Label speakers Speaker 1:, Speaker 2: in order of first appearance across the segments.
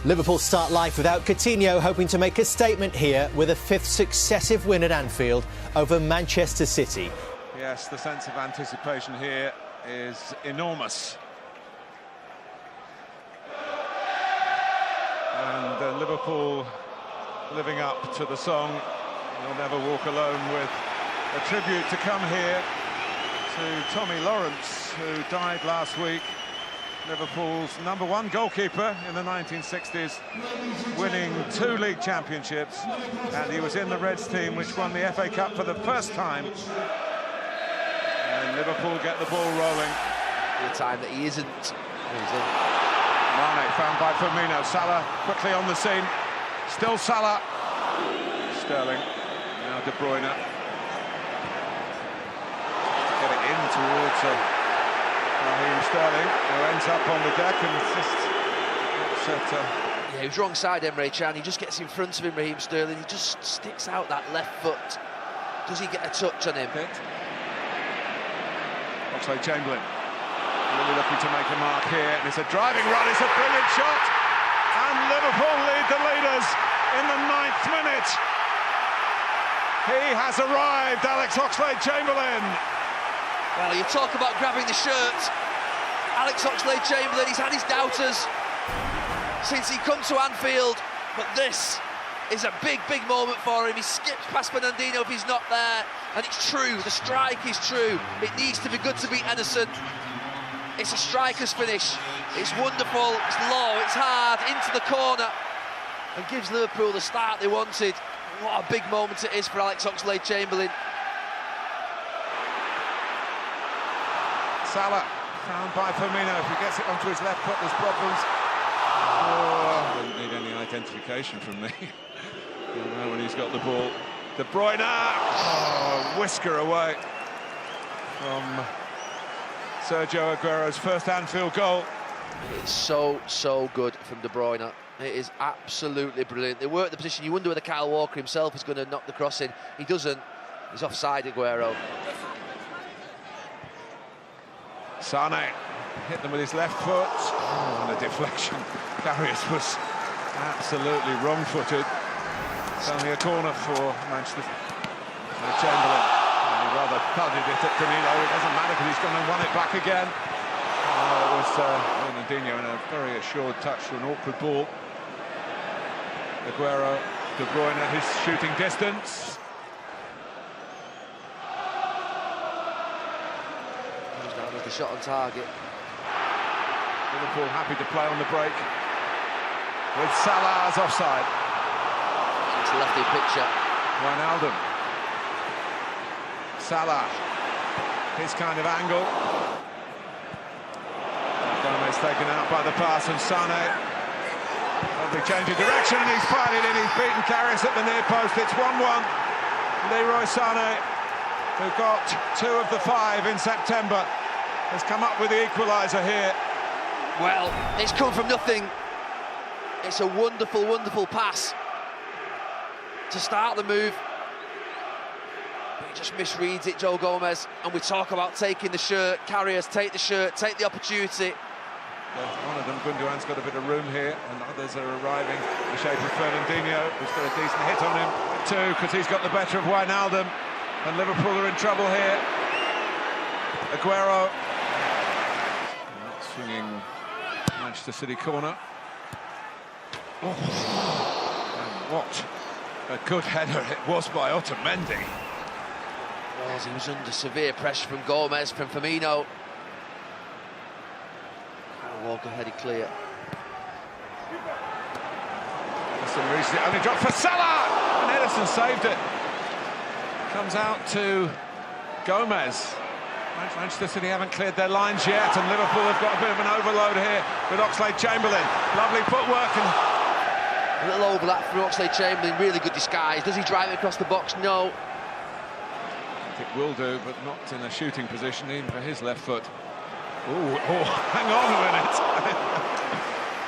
Speaker 1: Liverpool start life without Coutinho, hoping to make a statement here with a 5th successive win at Anfield over Manchester City.
Speaker 2: Yes, the sense of anticipation here is enormous. And Liverpool living up to the song "You'll Never Walk Alone," with a tribute to come here to Tommy Lawrence, who died last week. Liverpool's #1 goalkeeper in the 1960s, winning 2 league championships, and he was in the Reds team which won the FA Cup for the first time. And Liverpool get the ball rolling.
Speaker 3: The time that he isn't.
Speaker 2: Mane found by Firmino. Salah quickly on the scene. Still Salah. Sterling. Now De Bruyne. Get it in towards Raheem Sterling, who ends up on the deck and assists.
Speaker 3: Yeah, he was wrong side, Emre Can. He just gets in front of him, Raheem Sterling. He just sticks out that left foot. Does he get a touch on him?
Speaker 2: Oxlade-Chamberlain really looking to make a mark here, and it's a driving run. It's a brilliant shot, and Liverpool lead the leaders in the 9th minute. He has arrived, Alex Oxlade-Chamberlain.
Speaker 3: Well, you talk about grabbing the shirt. Alex Oxlade-Chamberlain, he's had his doubters since he come to Anfield, but this is a big, big moment for him. He skips past Fernandinho if he's not there, and it's true, the strike is true. It needs to be good to beat Ederson. It's a striker's finish. It's wonderful, it's low, it's hard, into the corner, and gives Liverpool the start they wanted. What a big moment it is for Alex Oxlade-Chamberlain.
Speaker 2: Salah found by Firmino. If he gets it onto his left foot, there's problems. Oh, doesn't need any identification from me. You know when he's got the ball. De Bruyne, whisker away from Sergio Aguero's first Anfield goal.
Speaker 3: It's so good from De Bruyne. It is absolutely brilliant. They work the position. You wonder whether Kyle Walker himself is going to knock the cross in. He doesn't. He's offside, Aguero.
Speaker 2: Sane hit them with his left foot. Oh, and a deflection. Karius was absolutely wrong-footed. It's only a corner for Manchester. Chamberlain. He rather thudded it at Danilo. It doesn't matter because he's going to run it back again. It was Fernandinho in a very assured touch to an awkward ball. Aguero, De Bruyne, his shooting distance.
Speaker 3: The shot on target.
Speaker 2: Liverpool happy to play on the break with Salah as offside.
Speaker 3: It's a lefty picture.
Speaker 2: Wijnaldum. Salah. His kind of angle. Gomez taken out by the pass, and Sane. Lovely change of direction, and he's fired it in. He's beaten Karius at the near post. It's 1-1. Leroy Sane, who got 2 of the 5 in September, has come up with the equaliser here.
Speaker 3: Well, it's come from nothing. It's a wonderful, wonderful pass to start the move. But he just misreads it, Joe Gomez. And we talk about taking the shirt. Karius, take the shirt, take the opportunity.
Speaker 2: One of them, Gundogan's got a bit of room here, and others are arriving in the shape of Fernandinho, who's got a decent hit on him too, because he's got the better of Wijnaldum, and Liverpool are in trouble here. Aguero. Swinging Manchester City corner. Oh. And what a good header it was by Otamendi.
Speaker 3: He was under severe pressure from Gomez, from Firmino. Walker headed clear.
Speaker 2: Ederson reached it, only dropped for Salah, and Ederson saved it. Comes out to Gomez. Manchester City haven't cleared their lines yet, and Liverpool have got a bit of an overload here with Oxlade-Chamberlain. Lovely footwork. And
Speaker 3: a little overlap from Oxlade-Chamberlain, really good disguise. Does he drive it across the box? No.
Speaker 2: It will do, but not in a shooting position, even for his left foot. Oh, hang on a minute.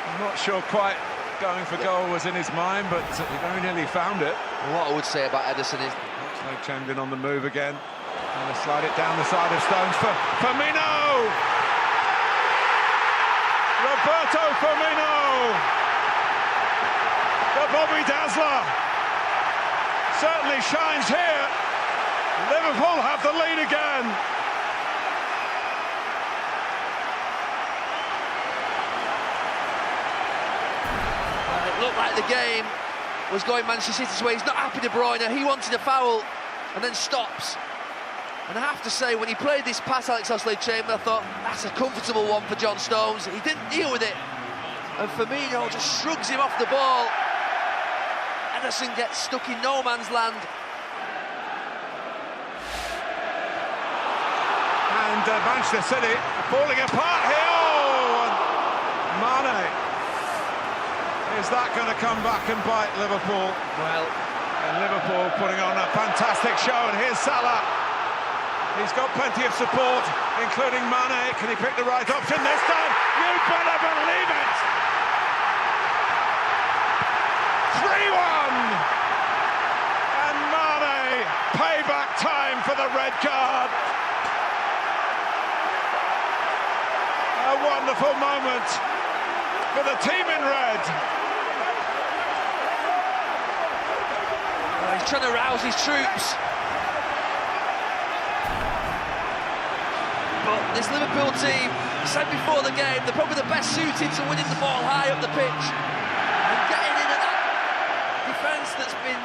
Speaker 2: I'm not sure quite going for goal was in his mind, but he very nearly found it.
Speaker 3: What I would say about Ederson is
Speaker 2: Oxlade-Chamberlain on the move again. Trying to slide it down the side of Stones for Firmino! Roberto Firmino! dazzler certainly shines here. Liverpool have the lead again.
Speaker 3: It looked like the game was going Manchester City's way. He's not happy, De Bruyne. He wanted a foul and then stops. And I have to say, when he played this pass, Alex Oxlade-Chamberlain, I thought, that's a comfortable one for John Stones. He didn't deal with it. And Firmino just shrugs him off the ball. Ederson gets stuck in no man's land.
Speaker 2: And Manchester City falling apart here. Oh, and Mane. Is that going to come back and bite Liverpool?
Speaker 3: Well,
Speaker 2: and Liverpool putting on a fantastic show, and here's Salah. He's got plenty of support, including Mane. Can he pick the right option this time? You better believe it! 3-1! And Mane, payback time for the red card. A wonderful moment for the team in red.
Speaker 3: He's trying to rouse his troops. But this Liverpool team, I said before the game, they're probably the best suited to winning the ball high up the pitch. And getting in at that defence that's been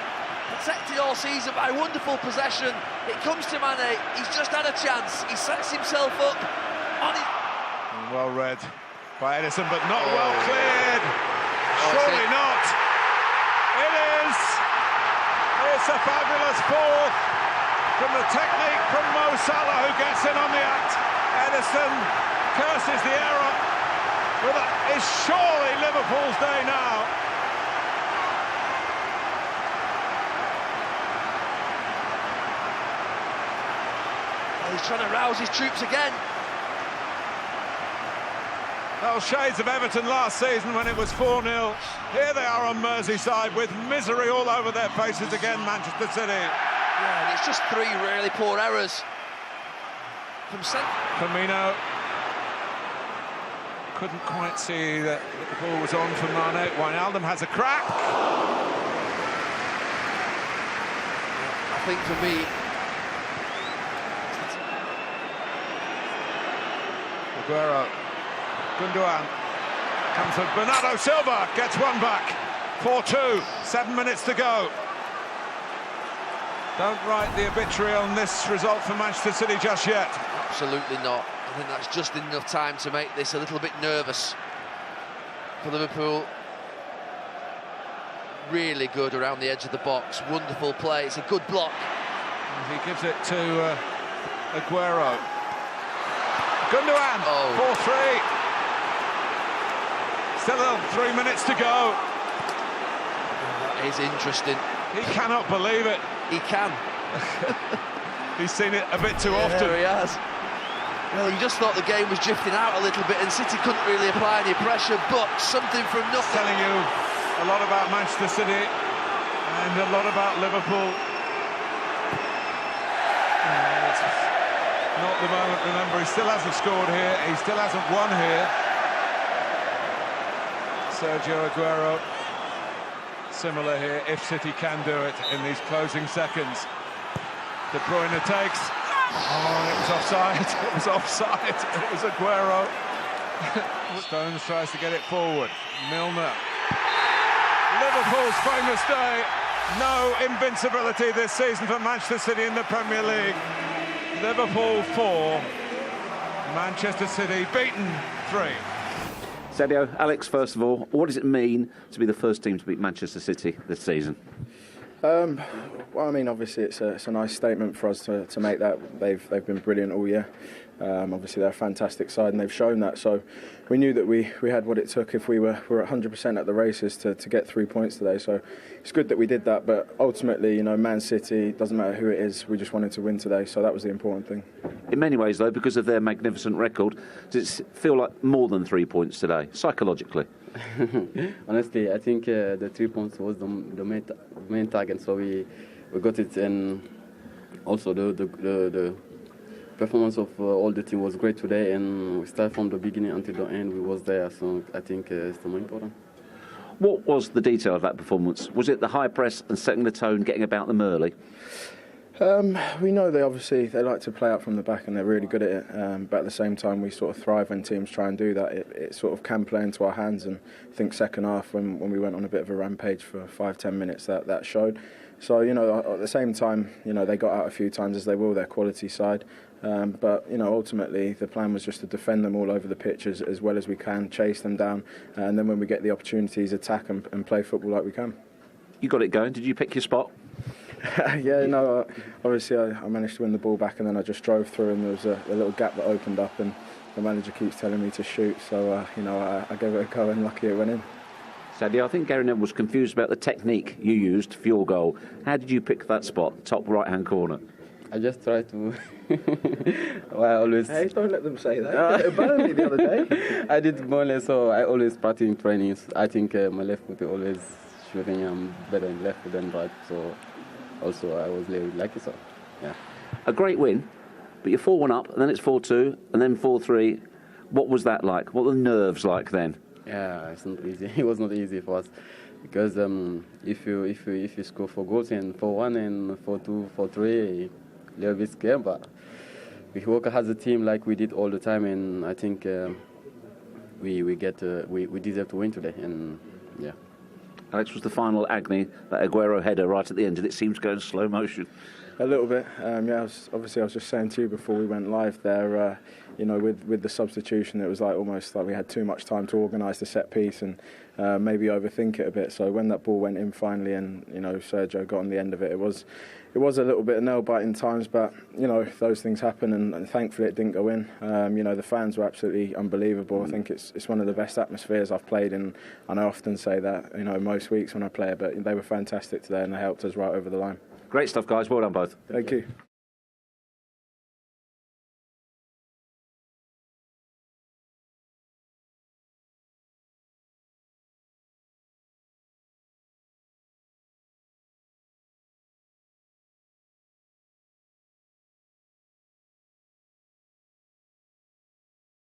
Speaker 3: protected all season by wonderful possession. It comes to Mane, he's just had a chance. He sets himself up on it.
Speaker 2: Well read by Ederson, but not well cleared. Surely not. It is. It's a fabulous fourth from the technique from Mo Salah, who gets in on the act. Ederson curses the error, but that is surely Liverpool's day now.
Speaker 3: He's trying to rouse his troops again.
Speaker 2: Those shades of Everton last season when it was 4-0. Here they are on Merseyside with misery all over their faces again, Manchester City.
Speaker 3: Yeah, and it's just 3 really poor errors.
Speaker 2: Firmino couldn't quite see that the ball was on for Mane. Wijnaldum has a crack.
Speaker 3: I think for me,
Speaker 2: Aguero, Gundogan comes with Bernardo Silva, gets one back. 4-2, 7 minutes to go. Don't write the obituary on this result for Manchester City just yet.
Speaker 3: Absolutely not. I think that's just enough time to make this a little bit nervous for Liverpool. Really good around the edge of the box. Wonderful play. It's a good block.
Speaker 2: He gives it to Aguero. Gundogan, 4-3. Still 3 minutes to go.
Speaker 3: That is interesting.
Speaker 2: He cannot believe it.
Speaker 3: He can.
Speaker 2: He's seen it a bit too often.
Speaker 3: He has. Well, you just thought the game was drifting out a little bit and City couldn't really apply any pressure, but something from nothing.
Speaker 2: Telling you a lot about Manchester City and a lot about Liverpool. It's not the moment, remember, he still hasn't scored here, he still hasn't won here. Sergio Aguero, similar here, if City can do it in these closing seconds. De Bruyne takes. Oh, it was offside. It was offside. It was Aguero. Stones tries to get it forward. Milner. Liverpool's famous day. No invincibility this season for Manchester City in the Premier League. Liverpool 4. Manchester City beaten 3.
Speaker 4: Sergio, Alex, first of all, what does it mean to be the first team to beat Manchester City this season?
Speaker 5: Well, I mean, obviously it's a nice statement for us to make that. They've been brilliant all year. Obviously they're a fantastic side and they've shown that. So we knew that we had what it took if we were 100% at the races to get 3 points today. So it's good that we did that. But ultimately, you know, Man City, doesn't matter who it is, we just wanted to win today. So that was the important thing.
Speaker 4: In many ways, though, because of their magnificent record, does it feel like more than 3 points today, psychologically?
Speaker 6: Honestly, I think the 3 points was the main target, so we got it, and also the performance of all the team was great today, and we started from the beginning until the end. We was there, so I think it's the more important.
Speaker 4: What was the detail of that performance? Was it the high press and setting the tone, getting about them early?
Speaker 5: We know they like to play out from the back and they're really good at it, but at the same time we sort of thrive when teams try and do that. It sort of can play into our hands, and I think second half when we went on a bit of a rampage for 5-10 minutes that showed. So at the same time they got out a few times, as they will, their quality side, but ultimately the plan was just to defend them all over the pitch as well as we can, chase them down, and then when we get the opportunities, attack and play football like we can.
Speaker 4: You got it going. Did you pick your spot?
Speaker 5: Obviously I managed to win the ball back, and then I just drove through, and there was a little gap that opened up, and the manager keeps telling me to shoot, so I gave it a go, and lucky it went in.
Speaker 4: Sadly, I think Gary Neville was confused about the technique you used for your goal. How did you pick that spot, top right-hand corner?
Speaker 6: I just try to. Well, I always.
Speaker 5: Hey, don't let them say that. It burned me the other day.
Speaker 6: I did more or less, so I always practice in trainings. I think my left foot always shooting. I'm better in left foot than right, so also I was lucky. So, yeah.
Speaker 4: A great win, but you're 4-1 up, and then it's 4-2, and then 4-3. What was that like? What were the nerves like then?
Speaker 6: Yeah, it's not easy. It was not easy for us because if you score 4 goals and 4-1 and 4-2, 4-3, a little bit scared. But we work as a team like we did all the time, and I think we deserve to win today. And yeah.
Speaker 4: Alex, was the final agony that Aguero header right at the end? Did it seem to go in slow motion?
Speaker 5: A little bit, I was just saying to you before we went live there, with the substitution, it was almost like we had too much time to organise the set piece and maybe overthink it a bit. So when that ball went in finally, and Sergio got on the end of it, it was a little bit nail biting times, but those things happen, and thankfully it didn't go in. The fans were absolutely unbelievable. I think it's one of the best atmospheres I've played in, and I often say that most weeks when I play it, but they were fantastic today and they helped us right over the line.
Speaker 4: Great stuff, guys. Well done both.
Speaker 5: Thank you.